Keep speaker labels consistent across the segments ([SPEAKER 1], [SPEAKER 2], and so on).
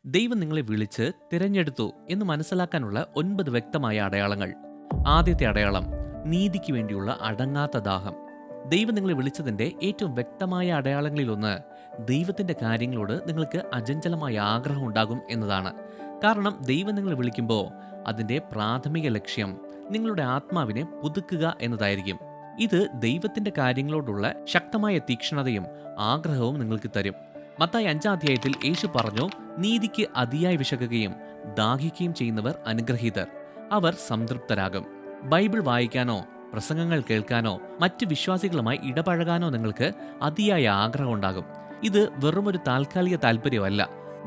[SPEAKER 1] ദൈവം നിങ്ങളെ വിളിച്ച് തിരഞ്ഞെടുത്തു എന്ന് മനസ്സിലാക്കാനുള്ള 9 വ്യക്തമായ അടയാളങ്ങൾ. ആദ്യത്തെ അടയാളം, നീതിക്ക് വേണ്ടിയുള്ള അടങ്ങാത്ത ദാഹം. ദൈവം നിങ്ങളെ വിളിച്ചതിന്റെ ഏറ്റവും വ്യക്തമായ അടയാളങ്ങളിലൊന്ന്, ദൈവത്തിന്റെ കാര്യങ്ങളോട് നിങ്ങൾക്ക് അചഞ്ചലമായ ആഗ്രഹം ഉണ്ടാകും എന്നതാണ്. കാരണം ദൈവം നിങ്ങളെ വിളിക്കുമ്പോൾ അതിന്റെ പ്രാഥമിക ലക്ഷ്യം നിങ്ങളുടെ ആത്മാവിനെ പുതുക്കുക എന്നതായിരിക്കും. ഇത് ദൈവത്തിന്റെ കാര്യങ്ങളോടുള്ള ശക്തമായ തീക്ഷ്ണതയും ആഗ്രഹവും നിങ്ങൾക്ക് തരും. മത്തായി 5-ാം അധ്യായത്തിൽ യേശു പറഞ്ഞു, നീതിക്ക് അതിയായി വിശക്കുകയും ദാഹിക്കുകയും ചെയ്യുന്നവർ അനുഗ്രഹീതർ, അവർ സംതൃപ്തരാകും. ബൈബിൾ വായിക്കാനോ പ്രസംഗങ്ങൾ കേൾക്കാനോ മറ്റ് വിശ്വാസികളുമായി ഇടപഴകാനോ നിങ്ങൾക്ക് അതിയായ ആഗ്രഹം ഉണ്ടാകും. ഇത് വെറുമൊരു താൽക്കാലിക താല്പര്യമല്ല,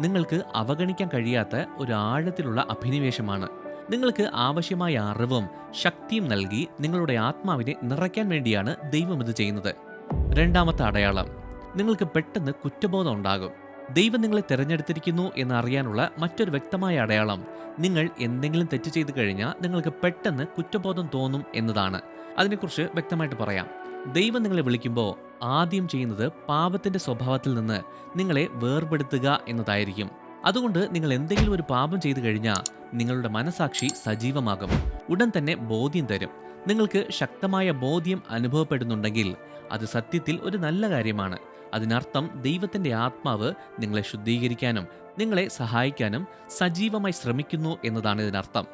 [SPEAKER 1] നിങ്ങൾക്ക് അവഗണിക്കാൻ കഴിയാത്ത ഒരു ആഴത്തിലുള്ള അഭിനിവേശമാണ്. നിങ്ങൾക്ക് ആവശ്യമായ അറിവും ശക്തിയും നൽകി നിങ്ങളുടെ ആത്മാവിനെ നിറയ്ക്കാൻ വേണ്ടിയാണ് ദൈവം ഇത് ചെയ്യുന്നത്. രണ്ടാമത്തെ അടയാളം, നിങ്ങൾക്ക് പെട്ടെന്ന് കുറ്റബോധം ഉണ്ടാകും. ദൈവം നിങ്ങളെ തിരഞ്ഞെടുത്തിരിക്കുന്നു എന്നറിയാനുള്ള മറ്റൊരു വ്യക്തമായ അടയാളം, നിങ്ങൾ എന്തെങ്കിലും തെറ്റ് ചെയ്തു കഴിഞ്ഞാൽ നിങ്ങൾക്ക് പെട്ടെന്ന് കുറ്റബോധം തോന്നും എന്നതാണ്. അതിനെക്കുറിച്ച് വ്യക്തമായിട്ട് പറയാം. ദൈവം നിങ്ങളെ വിളിക്കുമ്പോൾ ആദ്യം ചെയ്യുന്നത് പാപത്തിന്റെ സ്വഭാവത്തിൽ നിന്ന് നിങ്ങളെ വേർപെടുത്തുക എന്നതായിരിക്കും. അതുകൊണ്ട് നിങ്ങൾ എന്തെങ്കിലും ഒരു പാപം ചെയ്തു കഴിഞ്ഞാൽ നിങ്ങളുടെ മനസാക്ഷി സജീവമാകും, ഉടൻ തന്നെ ബോധ്യം തരും. നിങ്ങൾക്ക് ശക്തമായ ബോധ്യം അനുഭവപ്പെടുന്നുണ്ടെങ്കിൽ അത് സത്യത്തിൽ ഒരു നല്ല കാര്യമാണ്. അതിനർത്ഥം ദൈവത്തിന്റെ ആത്മാവ് നിങ്ങളെ ശുദ്ധീകരിക്കാനും നിങ്ങളെ സഹായിക്കാനും സജീവമായി ശ്രമിക്കുന്നു എന്നതാണ് ഇതിനർത്ഥം.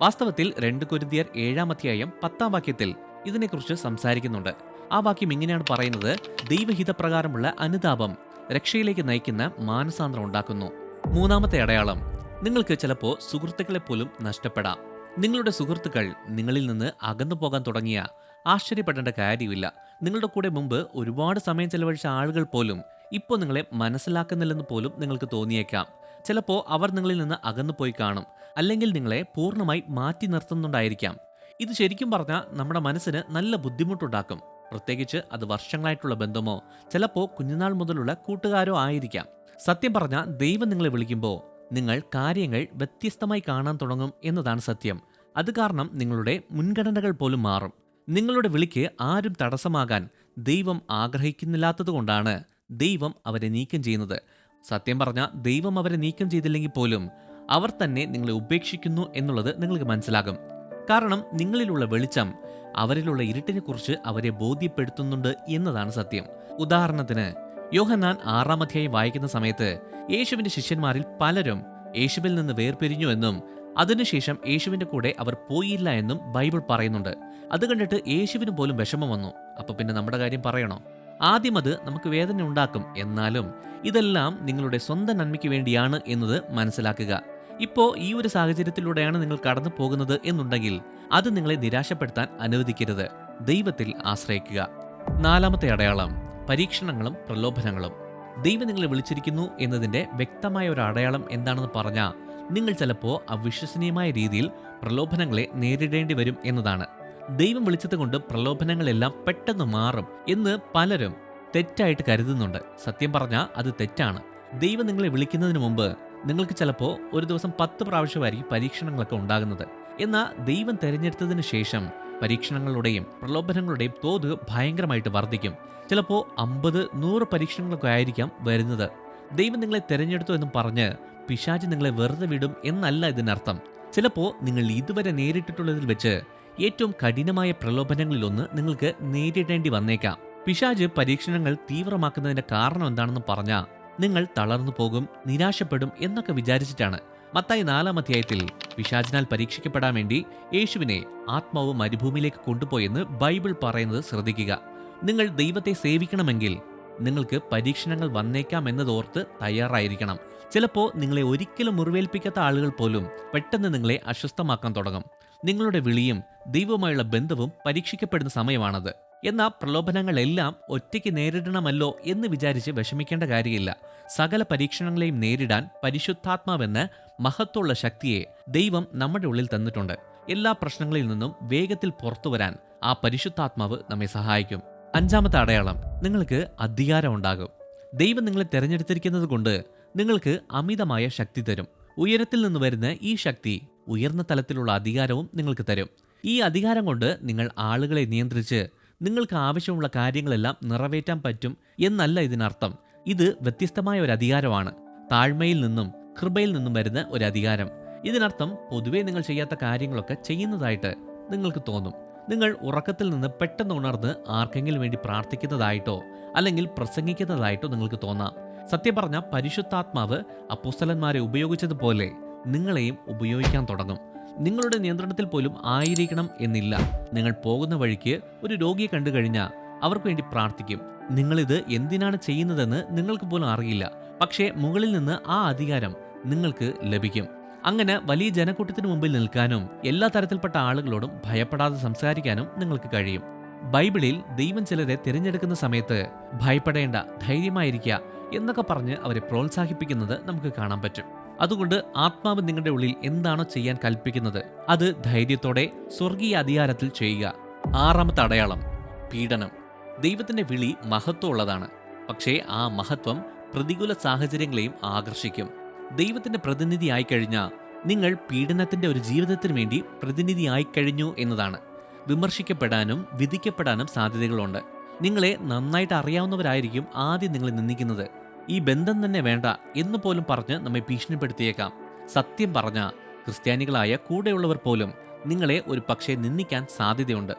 [SPEAKER 1] വാസ്തവത്തിൽ 2 കൊരിന്ത്യർ 7-ാം അധ്യായം 10-ാം വാക്യത്തിൽ ഇതിനെക്കുറിച്ച് സംസാരിക്കുന്നുണ്ട്. ആ വാക്യം ഇങ്ങനെയാണ് പറയുന്നത്, ദൈവഹിതപ്രകാരമുള്ള അനുതാപം രക്ഷയിലേക്ക് നയിക്കുന്ന മാനസാന്തരം ഉണ്ടാക്കുന്നു. മൂന്നാമത്തെ അടയാളം, നിങ്ങൾക്ക് ചിലപ്പോൾ സുഹൃത്തുക്കളെ പോലും നഷ്ടപ്പെടാം. നിങ്ങളുടെ സുഹൃത്തുക്കൾ നിങ്ങളിൽ നിന്ന് അകന്നു പോകാൻ തുടങ്ങിയ ആശ്ചര്യപ്പെടേണ്ട കാര്യമില്ല. നിങ്ങളുടെ കൂടെ മുമ്പ് ഒരുപാട് സമയം ചെലവഴിച്ച ആളുകൾ പോലും ഇപ്പോൾ നിങ്ങളെ മനസ്സിലാക്കുന്നില്ലെന്ന് പോലും നിങ്ങൾക്ക് തോന്നിയേക്കാം. ചിലപ്പോൾ അവർ നിങ്ങളിൽ നിന്ന് അകന്നു പോയി കാണും, അല്ലെങ്കിൽ നിങ്ങളെ പൂർണ്ണമായി മാറ്റി നിർത്തുന്നുണ്ടായിരിക്കാം. ഇത് ശരിക്കും പറഞ്ഞാൽ നമ്മുടെ മനസ്സിന് നല്ല ബുദ്ധിമുട്ടുണ്ടാക്കും. പ്രത്യേകിച്ച് അത് വർഷങ്ങളായിട്ടുള്ള ബന്ധമോ ചിലപ്പോൾ കുഞ്ഞുനാൾ മുതലുള്ള കൂട്ടുകാരോ ആയിരിക്കാം. സത്യം പറഞ്ഞാൽ ദൈവം നിങ്ങളെ വിളിക്കുമ്പോൾ നിങ്ങൾ കാര്യങ്ങൾ വ്യത്യസ്തമായി കാണാൻ തുടങ്ങും എന്നതാണ് സത്യം. അത് കാരണം നിങ്ങളുടെ മുൻഗണനകൾ പോലും മാറും. നിങ്ങളുടെ വിളിക്ക് ആരും തടസ്സമാകാൻ ദൈവം ആഗ്രഹിക്കുന്നില്ലാത്തതുകൊണ്ടാണ് ദൈവം അവരെ നീക്കം ചെയ്യുന്നത്. സത്യം പറഞ്ഞാൽ ദൈവം അവരെ നീക്കം ചെയ്തില്ലെങ്കിൽ പോലും അവർ തന്നെ നിങ്ങളെ ഉപേക്ഷിക്കുന്നു എന്നുള്ളത് നിങ്ങൾക്ക് മനസ്സിലാകും. കാരണം നിങ്ങളിലുള്ള വെളിച്ചം അവരിലുള്ള ഇരുട്ടിനെക്കുറിച്ച് അവരെ ബോധ്യപ്പെടുത്തുന്നുണ്ട് എന്നതാണ് സത്യം. ഉദാഹരണത്തിന്, യോഹന്നാൻ 6-ാം അധ്യായം വായിക്കുന്ന സമയത്ത് യേശുവിന്റെ ശിഷ്യന്മാരിൽ പലരും യേശുവിൽ നിന്ന് വേർപിരിഞ്ഞു എന്നും അതിനുശേഷം യേശുവിന്റെ കൂടെ അവർ പോയില്ല എന്നും ബൈബിൾ പറയുന്നുണ്ട്. അത് കണ്ടിട്ട് യേശുവിന് പോലും വിഷമം വന്നു. അപ്പൊ പിന്നെ നമ്മുടെ കാര്യം പറയണോ? ആദ്യം അത് നമുക്ക് വേദന ഉണ്ടാക്കും. എന്നാലും ഇതെല്ലാം നിങ്ങളുടെ സ്വന്തം നന്മയ്ക്ക് വേണ്ടിയാണ് എന്നത് മനസ്സിലാക്കുക. ഇപ്പോൾ ഈ ഒരു സാഹചര്യത്തിലൂടെയാണ് നിങ്ങൾ കടന്നു പോകുന്നത് എന്നുണ്ടെങ്കിൽ അത് നിങ്ങളെ നിരാശപ്പെടുത്താൻ അനുവദിക്കരുത്. ദൈവത്തിൽ ആശ്രയിക്കുക. നാലാമത്തെ അടയാളം, പരീക്ഷണങ്ങളും പ്രലോഭനങ്ങളും. ദൈവം നിങ്ങളെ വിളിച്ചിരിക്കുന്നു എന്നതിന്റെ വ്യക്തമായ ഒരു അടയാളം എന്താണെന്ന് പറഞ്ഞാൽ, നിങ്ങൾ ചിലപ്പോൾ അവിശ്വസനീയമായ രീതിയിൽ പ്രലോഭനങ്ങളെ നേരിടേണ്ടി വരും എന്നതാണ്. ദൈവം വിളിച്ചത് കൊണ്ട് പ്രലോഭനങ്ങളെല്ലാം പെട്ടെന്ന് മാറും എന്ന് പലരും തെറ്റായിട്ട് കരുതുന്നുണ്ട്. സത്യം പറഞ്ഞാൽ അത് തെറ്റാണ്. ദൈവം നിങ്ങളെ വിളിക്കുന്നതിന് മുമ്പ് നിങ്ങൾക്ക് ചിലപ്പോൾ ഒരു ദിവസം 10 പ്രാവശ്യമായിരിക്കും പരീക്ഷണങ്ങളൊക്കെ ഉണ്ടാകുന്നത്. എന്നാൽ ദൈവം തിരഞ്ഞെടുത്തതിന് ശേഷം പരീക്ഷണങ്ങളുടെയും പ്രലോഭനങ്ങളുടെയും തോത് ഭയങ്കരമായിട്ട് വർദ്ധിക്കും. ചിലപ്പോൾ 50-100 പരീക്ഷണങ്ങളൊക്കെ ആയിരിക്കാം വരുന്നത്. ദൈവം നിങ്ങളെ തിരഞ്ഞെടുത്തു എന്നും പറഞ്ഞ് പിശാച് നിങ്ങളെ വെറുതെ വിടും എന്നല്ല ഇതിനർത്ഥം. ചിലപ്പോൾ നിങ്ങൾ ഇതുവരെ നേരിട്ടിട്ടുള്ളതിൽ വെച്ച് ഏറ്റവും കഠിനമായ പ്രലോഭനങ്ങളിലൊന്ന് നിങ്ങൾക്ക് നേരിടേണ്ടി വന്നേക്കാം. പിശാച് പരീക്ഷണങ്ങൾ തീവ്രമാക്കുന്നതിന്റെ കാരണം എന്താണെന്ന് പറഞ്ഞാൽ നിങ്ങൾ തളർന്നു പോകും, നിരാശപ്പെടും എന്നൊക്കെ വിചാരിച്ചിട്ടാണ്. മത്തായി 4-ാം അധ്യായത്തിൽ പിശാചിനാൽ പരീക്ഷിക്കപ്പെടാൻ വേണ്ടി യേശുവിനെ ആത്മാവ് മരുഭൂമിയിലേക്ക് കൊണ്ടുപോയെന്ന് ബൈബിൾ പറയുന്നത് ശ്രദ്ധിക്കുക. നിങ്ങൾ ദൈവത്തെ സേവിക്കണമെങ്കിൽ നിങ്ങൾക്ക് പരീക്ഷണങ്ങൾ വന്നേക്കാം എന്നതോർത്ത് തയ്യാറായിരിക്കണം. ചിലപ്പോൾ നിങ്ങളെ ഒരിക്കലും മുറിവേൽപ്പിക്കാത്ത ആളുകൾ പോലും പെട്ടെന്ന് നിങ്ങളെ അസ്വസ്ഥമാക്കാൻ തുടങ്ങും. നിങ്ങളുടെ വിളിയും ദൈവവുമായുള്ള ബന്ധവും പരീക്ഷിക്കപ്പെടുന്ന സമയമാണത്. എന്നാൽ പ്രലോഭനങ്ങളെല്ലാം ഒറ്റയ്ക്ക് നേരിടണമല്ലോ എന്ന് വിചാരിച്ച് വിഷമിക്കേണ്ട കാര്യമില്ല. സകല പരീക്ഷണങ്ങളെയും നേരിടാൻ പരിശുദ്ധാത്മാവെന്ന മഹത്വമുള്ള ശക്തിയെ ദൈവം നമ്മുടെ ഉള്ളിൽ തന്നിട്ടുണ്ട്. എല്ലാ പ്രശ്നങ്ങളിൽ നിന്നും വേഗത്തിൽ പുറത്തു വരാൻ ആ പരിശുദ്ധാത്മാവ് നമ്മെ സഹായിക്കും. അഞ്ചാമത്തെ അടയാളം, നിങ്ങൾക്ക് അധികാരം ഉണ്ടാകും. ദൈവം നിങ്ങളെ തിരഞ്ഞെടുത്തിരിക്കുന്നത് കൊണ്ട് നിങ്ങൾക്ക് അമിതമായ ശക്തി തരും. ഉയരത്തിൽ നിന്ന് വരുന്ന ഈ ശക്തി ഉയർന്ന തലത്തിലുള്ള അധികാരവും നിങ്ങൾക്ക് തരും. ഈ അധികാരം കൊണ്ട് നിങ്ങൾ ആളുകളെ നിയന്ത്രിച്ച് നിങ്ങൾക്ക് ആവശ്യമുള്ള കാര്യങ്ങളെല്ലാം നിറവേറ്റാൻ പറ്റും എന്നല്ല ഇതിനർത്ഥം. ഇത് വ്യത്യസ്തമായ ഒരു അധികാരമാണ്. താഴ്മയിൽ നിന്നും കൃപയിൽ നിന്നും വരുന്ന ഒരു അധികാരം. ഇതിനർത്ഥം പൊതുവെ നിങ്ങൾ ചെയ്യാത്ത കാര്യങ്ങളൊക്കെ ചെയ്യുന്നതായിട്ട് നിങ്ങൾക്ക് തോന്നും. നിങ്ങൾ ഉറക്കത്തിൽ നിന്ന് പെട്ടെന്ന് ഉണർന്ന് ആർക്കെങ്കിലും വേണ്ടി പ്രാർത്ഥിക്കുന്നതായിട്ടോ അല്ലെങ്കിൽ പ്രസംഗിക്കുന്നതായിട്ടോ നിങ്ങൾക്ക് തോന്നാം. സത്യം പറഞ്ഞ പരിശുദ്ധാത്മാവ് അപ്പോസ്തലന്മാരെ ഉപയോഗിച്ചതുപോലെ നിങ്ങളെയും ഉപയോഗിക്കാൻ തുടങ്ങും. നിങ്ങളുടെ നിയന്ത്രണത്തിൽ പോലും ആയിരിക്കണം എന്നില്ല. നിങ്ങൾ പോകുന്ന വഴിക്ക് ഒരു രോഗിയെ കണ്ടു കഴിഞ്ഞാൽ അവർക്ക് വേണ്ടി പ്രാർത്ഥിക്കും. നിങ്ങളിത് എന്തിനാണ് ചെയ്യുന്നതെന്ന് നിങ്ങൾക്ക് പോലും അറിയില്ല. പക്ഷേ മുകളിൽ നിന്ന് ആ അധികാരം നിങ്ങൾക്ക് ലഭിക്കും. അങ്ങനെ വലിയ ജനക്കൂട്ടത്തിന് മുമ്പിൽ നിൽക്കാനും എല്ലാ തരത്തിൽപ്പെട്ട ആളുകളോടും ഭയപ്പെടാതെ സംസാരിക്കാനും നിങ്ങൾക്ക് കഴിയും. ബൈബിളിൽ ദൈവം ചിലരെ തിരഞ്ഞെടുക്കുന്ന സമയത്ത് ഭയപ്പെടേണ്ട, ധൈര്യമായിരിക്കുക എന്നൊക്കെ പറഞ്ഞ് അവരെ പ്രോത്സാഹിപ്പിക്കുന്നത് നമുക്ക് കാണാൻ പറ്റും. അതുകൊണ്ട് ആത്മാവ് നിങ്ങളുടെ ഉള്ളിൽ എന്താണോ ചെയ്യാൻ കൽപ്പിക്കുന്നത് അത് ധൈര്യത്തോടെ സ്വർഗീയ അധികാരത്തിൽ ചെയ്യുക. ആറാമത്തെ അടയാളം, പീഡനം. ദൈവത്തിന്റെ വിളി മഹത്വമുള്ളതാണ്. പക്ഷേ ആ മഹത്വം പ്രതികൂല സാഹചര്യങ്ങളെയും ആകർഷിക്കും. ദൈവത്തിന്റെ പ്രതിനിധി ആയിക്കഴിഞ്ഞാൽ നിങ്ങൾ പീഡനത്തിന്റെ ഒരു ജീവിതത്തിന് വേണ്ടി പ്രതിനിധി ആയിക്കഴിഞ്ഞു എന്നതാണ്. വിമർശിക്കപ്പെടാനും വിധിക്കപ്പെടാനും സാധ്യതകളുണ്ട്. നിങ്ങളെ നന്നായിട്ട് അറിയാവുന്നവരായിരിക്കും ആദ്യം നിങ്ങളെ നിന്ദിക്കുന്നത്. ഈ ബന്ധം തന്നെ വേണ്ട എന്ന് പോലും പറഞ്ഞ് നമ്മെ ഭീഷണിപ്പെടുത്തിയേക്കാം. സത്യം പറഞ്ഞ ക്രിസ്ത്യാനികളായ കൂടെയുള്ളവർ പോലും നിങ്ങളെ ഒരു പക്ഷേ നിന്ദിക്കാൻ സാധ്യതയുണ്ട്.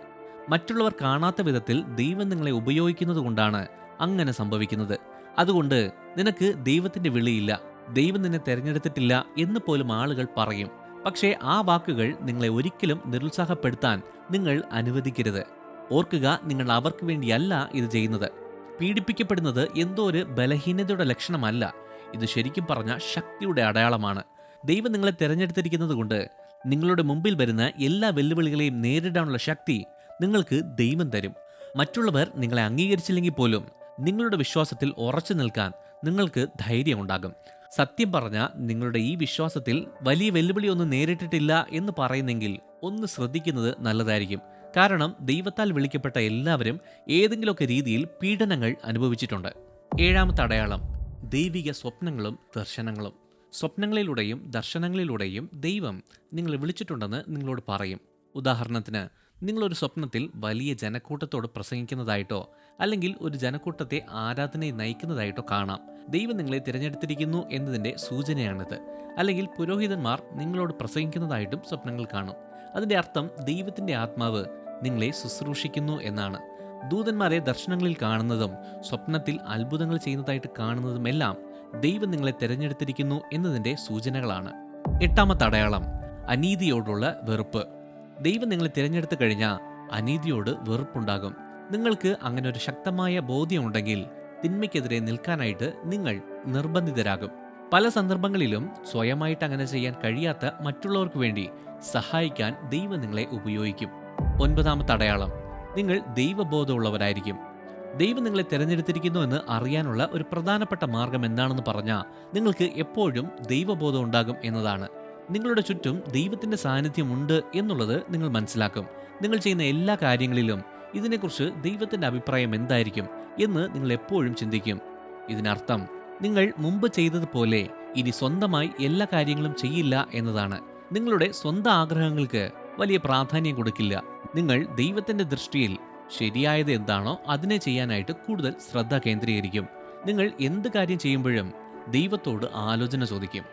[SPEAKER 1] മറ്റുള്ളവർ കാണാത്ത വിധത്തിൽ ദൈവം നിങ്ങളെ ഉപയോഗിക്കുന്നത് കൊണ്ടാണ് അങ്ങനെ സംഭവിക്കുന്നത്. അതുകൊണ്ട് നിനക്ക് ദൈവത്തിന്റെ വിളിയില്ല, ദൈവം നിന്നെ തെരഞ്ഞെടുത്തിട്ടില്ല എന്ന് പോലും ആളുകൾ പറയും. പക്ഷേ ആ വാക്കുകൾ നിങ്ങളെ ഒരിക്കലും നിരുത്സാഹപ്പെടുത്താൻ നിങ്ങൾ അനുവദിക്കരുത്. ഓർക്കുക, നിങ്ങൾ അവർക്ക് വേണ്ടിയല്ല ഇത് ചെയ്യുന്നത്. പീഡിപ്പിക്കപ്പെടുന്നത് എന്തോ ഒരു ബലഹീനതയുടെ ലക്ഷണമല്ല. ഇത് ശരിക്കും പറഞ്ഞ ശക്തിയുടെ അടയാളമാണ്. ദൈവം നിങ്ങളെ തെരഞ്ഞെടുത്തിരിക്കുന്നത് കൊണ്ട് നിങ്ങളുടെ മുമ്പിൽ വരുന്ന എല്ലാ വെല്ലുവിളികളെയും നേരിടാനുള്ള ശക്തി നിങ്ങൾക്ക് ദൈവം തരും. മറ്റുള്ളവർ നിങ്ങളെ അംഗീകരിച്ചില്ലെങ്കിൽ പോലും നിങ്ങളുടെ വിശ്വാസത്തിൽ ഉറച്ചു നിൽക്കാൻ നിങ്ങൾക്ക് ധൈര്യമുണ്ടാകും. സത്യം പറഞ്ഞാൽ നിങ്ങളുടെ ഈ വിശ്വാസത്തിൽ വലിയ വെല്ലുവിളിയൊന്നും നേരിട്ടിട്ടില്ല എന്ന് പറയുന്നെങ്കിൽ ഒന്ന് ശ്രദ്ധിക്കുന്നത് നല്ലതായിരിക്കും. കാരണം ദൈവത്താൽ വിളിക്കപ്പെട്ട എല്ലാവരും ഏതെങ്കിലുമൊക്കെ രീതിയിൽ പീഡനങ്ങൾ അനുഭവിച്ചിട്ടുണ്ട്. ഏഴാമത്തെ അടയാളം, ദൈവിക സ്വപ്നങ്ങളും ദർശനങ്ങളും. സ്വപ്നങ്ങളിലൂടെയും ദർശനങ്ങളിലൂടെയും ദൈവം നിങ്ങളെ വിളിച്ചിട്ടുണ്ടെന്ന് നിങ്ങളോട് പറയും. ഉദാഹരണത്തിന്, നിങ്ങളൊരു സ്വപ്നത്തിൽ വലിയ ജനക്കൂട്ടത്തോട് പ്രസംഗിക്കുന്നതായിട്ടോ അല്ലെങ്കിൽ ഒരു ജനക്കൂട്ടത്തെ ആരാധനയെ നയിക്കുന്നതായിട്ടോ കാണാം. ദൈവം നിങ്ങളെ തിരഞ്ഞെടുത്തിരിക്കുന്നു എന്നതിൻ്റെ സൂചനയാണിത്. അല്ലെങ്കിൽ പുരോഹിതന്മാർ നിങ്ങളോട് പ്രസംഗിക്കുന്നതായിട്ടും സ്വപ്നങ്ങൾ കാണും. അതിൻ്റെ അർത്ഥം ദൈവത്തിൻ്റെ ആത്മാവ് നിങ്ങളെ ശുശ്രൂഷിക്കുന്നു എന്നാണ്. ദൂതന്മാരെ ദർശനങ്ങളിൽ കാണുന്നതും സ്വപ്നത്തിൽ അത്ഭുതങ്ങൾ ചെയ്യുന്നതായിട്ട് കാണുന്നതുമെല്ലാം ദൈവം നിങ്ങളെ തിരഞ്ഞെടുത്തിരിക്കുന്നു എന്നതിൻ്റെ സൂചനകളാണ്. എട്ടാമത്തെ അടയാളം, അനീതിയോടുള്ള വെറുപ്പ്. ദൈവം നിങ്ങളെ തിരഞ്ഞെടുത്തു കഴിഞ്ഞാൽ അനീതിയോട് വെറുപ്പുണ്ടാകും. നിങ്ങൾക്ക് അങ്ങനെ ഒരു ശക്തമായ ബോധ്യമുണ്ടെങ്കിൽ തിന്മയ്ക്കെതിരെ നിൽക്കാനായിട്ട് നിങ്ങൾ നിർബന്ധിതരാകും. പല സന്ദർഭങ്ങളിലും സ്വയമായിട്ട് അങ്ങനെ ചെയ്യാൻ കഴിയാത്ത മറ്റുള്ളവർക്ക് വേണ്ടി സഹായിക്കാൻ ദൈവം നിങ്ങളെ ഉപയോഗിക്കും. ഒൻപതാമത്തെ അടയാളം, നിങ്ങൾ ദൈവബോധമുള്ളവരായിരിക്കും. ദൈവം നിങ്ങളെ തിരഞ്ഞെടുത്തിരിക്കുന്നു എന്ന് അറിയാനുള്ള ഒരു പ്രധാനപ്പെട്ട മാർഗം എന്താണെന്ന് പറഞ്ഞാൽ നിങ്ങൾക്ക് എപ്പോഴും ദൈവബോധം ഉണ്ടാകും എന്നതാണ്. നിങ്ങളുടെ ചുറ്റും ദൈവത്തിൻ്റെ സാന്നിധ്യമുണ്ട് എന്നുള്ളത് നിങ്ങൾ മനസ്സിലാക്കും. നിങ്ങൾ ചെയ്യുന്ന എല്ലാ കാര്യങ്ങളിലും ഇതിനെക്കുറിച്ച് ദൈവത്തിൻ്റെ അഭിപ്രായം എന്തായിരിക്കും എന്ന് നിങ്ങൾ എപ്പോഴും ചിന്തിക്കും. ഇതിനർത്ഥം നിങ്ങൾ മുമ്പ് ചെയ്തതുപോലെ ഇനി സ്വന്തമായി എല്ലാ കാര്യങ്ങളും ചെയ്യില്ല എന്നതാണ്. നിങ്ങളുടെ സ്വന്തം ആഗ്രഹങ്ങൾക്ക് വലിയ പ്രാധാന്യം കൊടുക്കില്ല. നിങ്ങൾ ദൈവത്തിൻ്റെ ദൃഷ്ടിയിൽ ശരിയായത് എന്താണോ അതിനെ ചെയ്യാനായിട്ട് കൂടുതൽ ശ്രദ്ധ കേന്ദ്രീകരിക്കും. നിങ്ങൾ എന്ത് കാര്യം ചെയ്യുമ്പോഴും ദൈവത്തോട് ആലോചന ചോദിക്കും.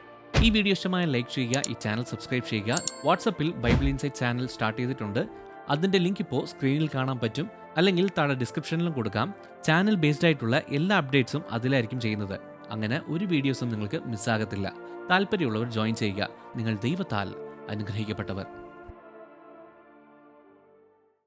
[SPEAKER 1] ഈ വീഡിയോ ഇഷ്ടമായ ലൈക്ക് ചെയ്യുക, ഈ ചാനൽ സബ്സ്ക്രൈബ് ചെയ്യുക. വാട്സപ്പിൽ ബൈബിൾ ഇൻസൈറ്റ് ചാനൽ സ്റ്റാർട്ട് ചെയ്തിട്ടുണ്ട്. അതിൻ്റെ ലിങ്ക് ഇപ്പോൾ സ്ക്രീനിൽ കാണാൻ പറ്റും, അല്ലെങ്കിൽ താഴെ ഡിസ്ക്രിപ്ഷനിലും കൊടുക്കാം. ചാനൽ ബേസ്ഡ് ആയിട്ടുള്ള എല്ലാ അപ്ഡേറ്റ്സും അതിലായിരിക്കും ചെയ്യുന്നത്. അങ്ങനെ ഒരു വീഡിയോസും നിങ്ങൾക്ക് മിസ്സാകത്തില്ല. താല്പര്യമുള്ളവർ ജോയിൻ ചെയ്യുക. നിങ്ങൾ ദൈവത്താൽ അനുഗ്രഹിക്കപ്പെട്ടവർ.